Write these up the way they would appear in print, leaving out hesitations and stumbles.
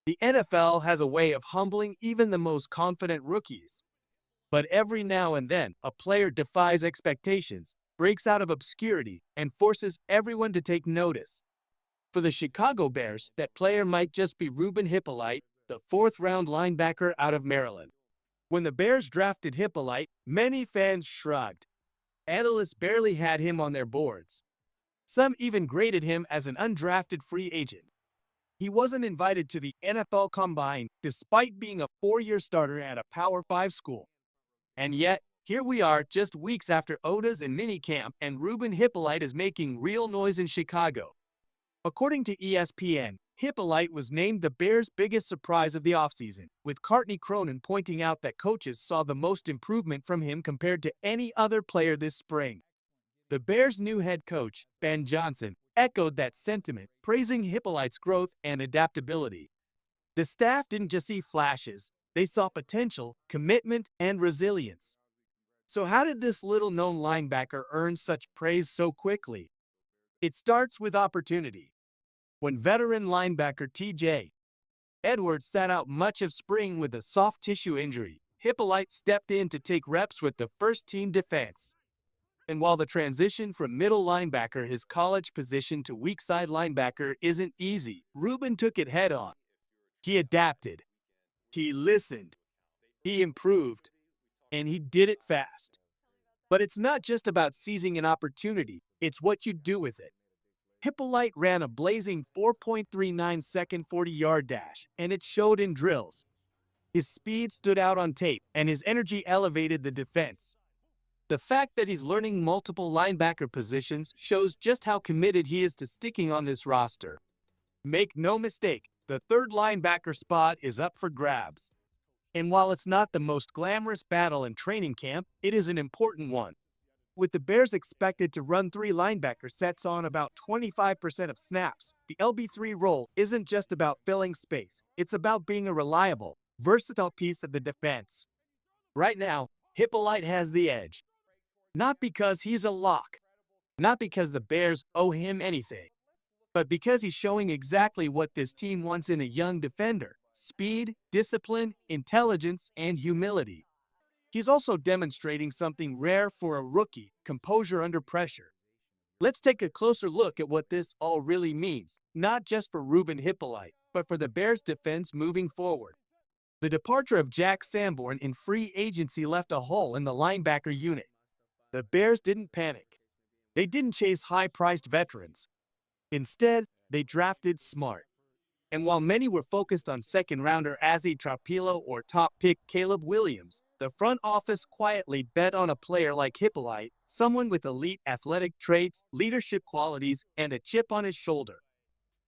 The NFL has a way of humbling even the most confident rookies. But every now and then, a player defies expectations, breaks out of obscurity, and forces everyone to take notice. For the Chicago Bears, that player might just be Ruben Hyppolite, the fourth-round linebacker out of Maryland. When the Bears drafted Hyppolite, many fans shrugged. Analysts barely had him on their boards. Some even graded him as an undrafted free agent. He wasn't invited to the NFL Combine despite being a four-year starter at a Power 5 school. And yet, here we are just weeks after OTAs and minicamp, and Ruben Hyppolite is making real noise in Chicago. According to ESPN, Hyppolite was named the Bears' biggest surprise of the offseason, with Courtney Cronin pointing out that coaches saw the most improvement from him compared to any other player this spring. The Bears' new head coach, Ben Johnson, echoed that sentiment, praising Hyppolite's growth and adaptability. The staff didn't just see flashes, they saw potential, commitment, and resilience. So how did this little-known linebacker earn such praise so quickly? It starts with opportunity. When veteran linebacker T.J. Edwards sat out much of spring with a soft tissue injury, Hyppolite stepped in to take reps with the first-team defense. And while the transition from middle linebacker, his college position, to weak side linebacker isn't easy, Ruben took it head-on. He adapted. He listened. He improved. And he did it fast. But it's not just about seizing an opportunity, it's what you do with it. Hyppolite ran a blazing 4.39-second 40-yard dash, and it showed in drills. His speed stood out on tape, and his energy elevated the defense. The fact that he's learning multiple linebacker positions shows just how committed he is to sticking on this roster. Make no mistake, the third linebacker spot is up for grabs. And while it's not the most glamorous battle in training camp, it is an important one. With the Bears expected to run three linebacker sets on about 25% of snaps, the LB3 role isn't just about filling space, it's about being a reliable, versatile piece of the defense. Right now, Hyppolite has the edge. Not because he's a lock, not because the Bears owe him anything, but because he's showing exactly what this team wants in a young defender: speed, discipline, intelligence, and humility. He's also demonstrating something rare for a rookie: composure under pressure. Let's take a closer look at what this all really means, not just for Ruben Hyppolite, but for the Bears' defense moving forward. The departure of Jack Sanborn in free agency left a hole in the linebacker unit. The Bears didn't panic. They didn't chase high-priced veterans. Instead, they drafted smart. And while many were focused on second-rounder Azzy Trapilo or top pick Caleb Williams, the front office quietly bet on a player like Hyppolite, someone with elite athletic traits, leadership qualities, and a chip on his shoulder.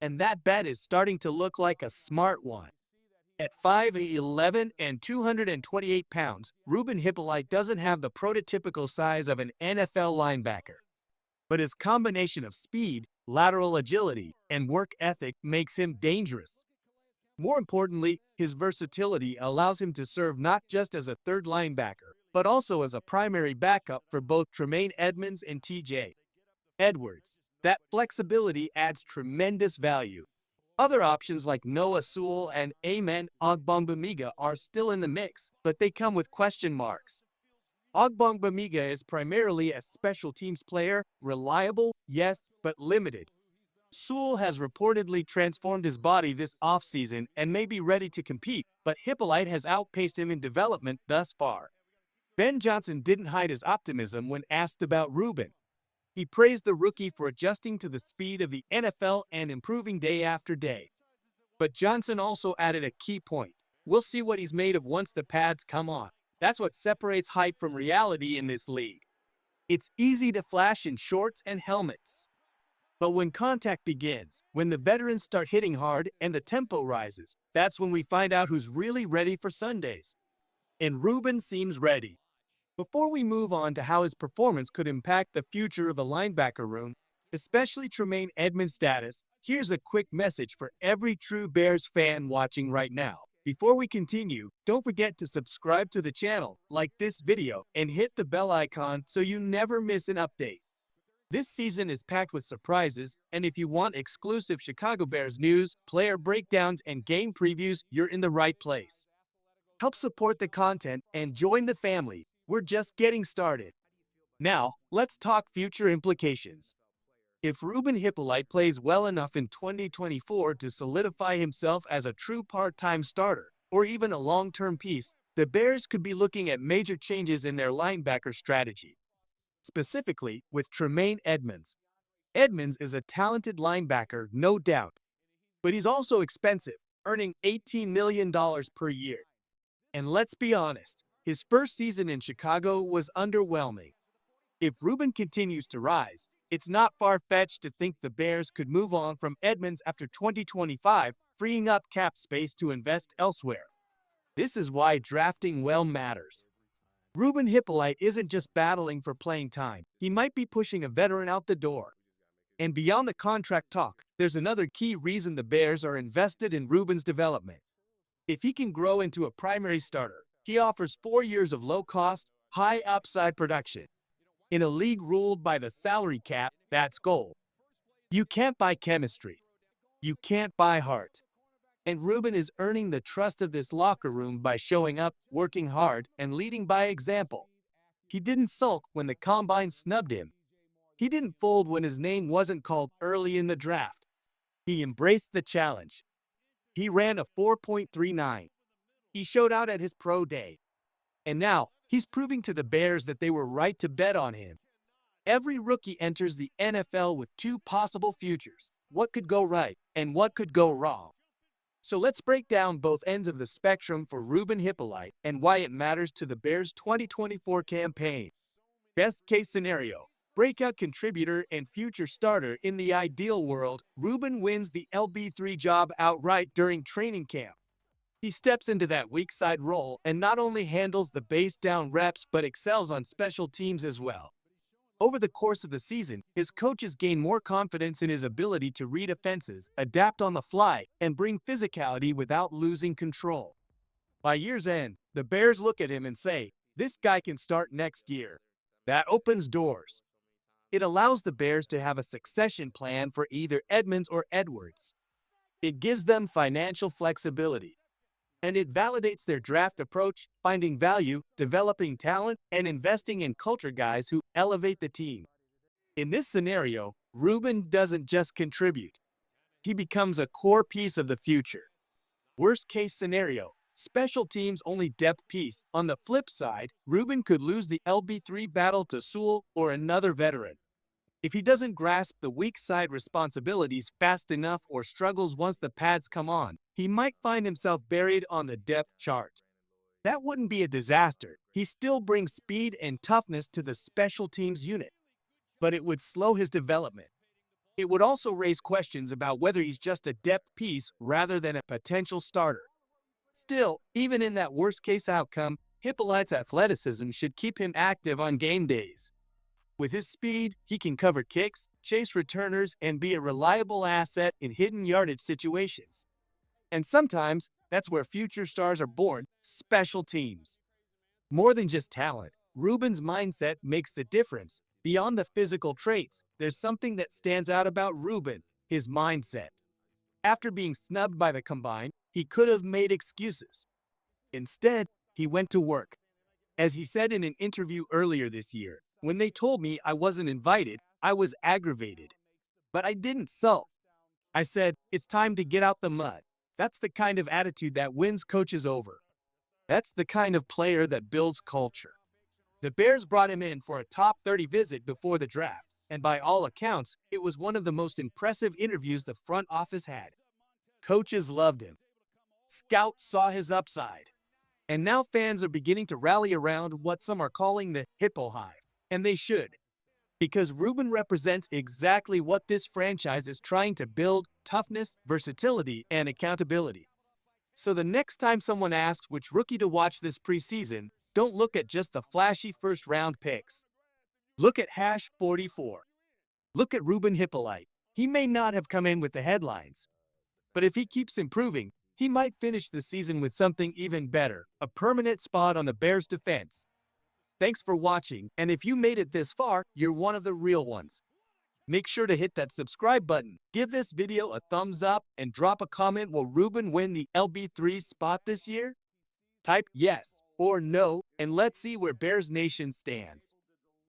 And that bet is starting to look like a smart one. At 5'11" and 228 pounds, Ruben Hyppolite doesn't have the prototypical size of an NFL linebacker. But his combination of speed, lateral agility, and work ethic makes him dangerous. More importantly, his versatility allows him to serve not just as a third linebacker, but also as a primary backup for both Tremaine Edmunds and T.J. Edwards. That flexibility adds tremendous value. Other options like Noah Sewell and Amen Ogbongbemiga are still in the mix, but they come with question marks. Ogbongbemiga is primarily a special teams player, reliable, yes, but limited. Sewell has reportedly transformed his body this offseason and may be ready to compete, but Hyppolite has outpaced him in development thus far. Ben Johnson didn't hide his optimism when asked about Ruben. He praised the rookie for adjusting to the speed of the NFL and improving day after day. But Johnson also added a key point: we'll see what he's made of once the pads come on. That's what separates hype from reality in this league. It's easy to flash in shorts and helmets. But when contact begins, when the veterans start hitting hard and the tempo rises, that's when we find out who's really ready for Sundays. And Ruben seems ready. Before we move on to how his performance could impact the future of the linebacker room, especially Tremaine Edmunds' status, here's a quick message for every true Bears fan watching right now. Before we continue, don't forget to subscribe to the channel, like this video, and hit the bell icon so you never miss an update. This season is packed with surprises, and if you want exclusive Chicago Bears news, player breakdowns, and game previews, you're in the right place. Help support the content and join the family. We're just getting started. Now, let's talk future implications. If Ruben Hyppolite plays well enough in 2024 to solidify himself as a true part-time starter, or even a long-term piece, the Bears could be looking at major changes in their linebacker strategy. Specifically, with Tremaine Edmunds. Edmunds is a talented linebacker, no doubt, but he's also expensive, earning $18 million per year. And let's be honest, his first season in Chicago was underwhelming. If Ruben continues to rise, it's not far-fetched to think the Bears could move on from Edmunds after 2025, freeing up cap space to invest elsewhere. This is why drafting well matters. Ruben Hyppolite isn't just battling for playing time, he might be pushing a veteran out the door. And beyond the contract talk, there's another key reason the Bears are invested in Ruben's development. If he can grow into a primary starter, he offers 4 years of low-cost, high-upside production. In a league ruled by the salary cap, that's gold. You can't buy chemistry. You can't buy heart. And Ruben is earning the trust of this locker room by showing up, working hard, and leading by example. He didn't sulk when the combine snubbed him. He didn't fold when his name wasn't called early in the draft. He embraced the challenge. He ran a 4.39. He showed out at his pro day. And now, he's proving to the Bears that they were right to bet on him. Every rookie enters the NFL with two possible futures: what could go right and what could go wrong. So let's break down both ends of the spectrum for Ruben Hyppolite and why it matters to the Bears' 2024 campaign. Best case scenario: breakout contributor and future starter. In the ideal world, Ruben wins the LB3 job outright during training camp. He steps into that weak side role and not only handles the base down reps but excels on special teams as well. Over the course of the season, his coaches gain more confidence in his ability to read offenses, adapt on the fly, and bring physicality without losing control. By year's end, the Bears look at him and say, "This guy can start next year." That opens doors. It allows the Bears to have a succession plan for either Edmunds or Edwards. It gives them financial flexibility. And it validates their draft approach, finding value, developing talent, and investing in culture guys who elevate the team. In this scenario, Ruben doesn't just contribute. He becomes a core piece of the future. Worst case scenario: special teams only depth piece. On the flip side, Ruben could lose the LB3 battle to Sewell or another veteran. If he doesn't grasp the weak side responsibilities fast enough or struggles once the pads come on, he might find himself buried on the depth chart. That wouldn't be a disaster. He still brings speed and toughness to the special teams unit, but it would slow his development. It would also raise questions about whether he's just a depth piece rather than a potential starter. Still, even in that worst-case outcome, Hyppolite's athleticism should keep him active on game days. With his speed, he can cover kicks, chase returners, and be a reliable asset in hidden yardage situations. And sometimes, that's where future stars are born: special teams. More than just talent, Ruben's mindset makes the difference. Beyond the physical traits, there's something that stands out about Ruben: his mindset. After being snubbed by the combine, he could have made excuses. Instead, he went to work. As he said in an interview earlier this year, "When they told me I wasn't invited, I was aggravated. But I didn't sulk. I said, it's time to get out the mud." That's the kind of attitude that wins coaches over. That's the kind of player that builds culture. The Bears brought him in for a top 30 visit before the draft, and by all accounts, it was one of the most impressive interviews the front office had. Coaches loved him. Scouts saw his upside. And now fans are beginning to rally around what some are calling the Hippo Hive. And they should. Because Ruben represents exactly what this franchise is trying to build: toughness, versatility, and accountability. So the next time someone asks which rookie to watch this preseason, don't look at just the flashy first-round picks. Look at Hash 44. Look at Ruben Hyppolite. He may not have come in with the headlines, but if he keeps improving, he might finish the season with something even better: a permanent spot on the Bears' defense. Thanks for watching, and if you made it this far, you're one of the real ones. Make sure to hit that subscribe button, give this video a thumbs up, and drop a comment. Will Ruben win the LB3 spot this year? Type yes or no, and let's see where Bears Nation stands.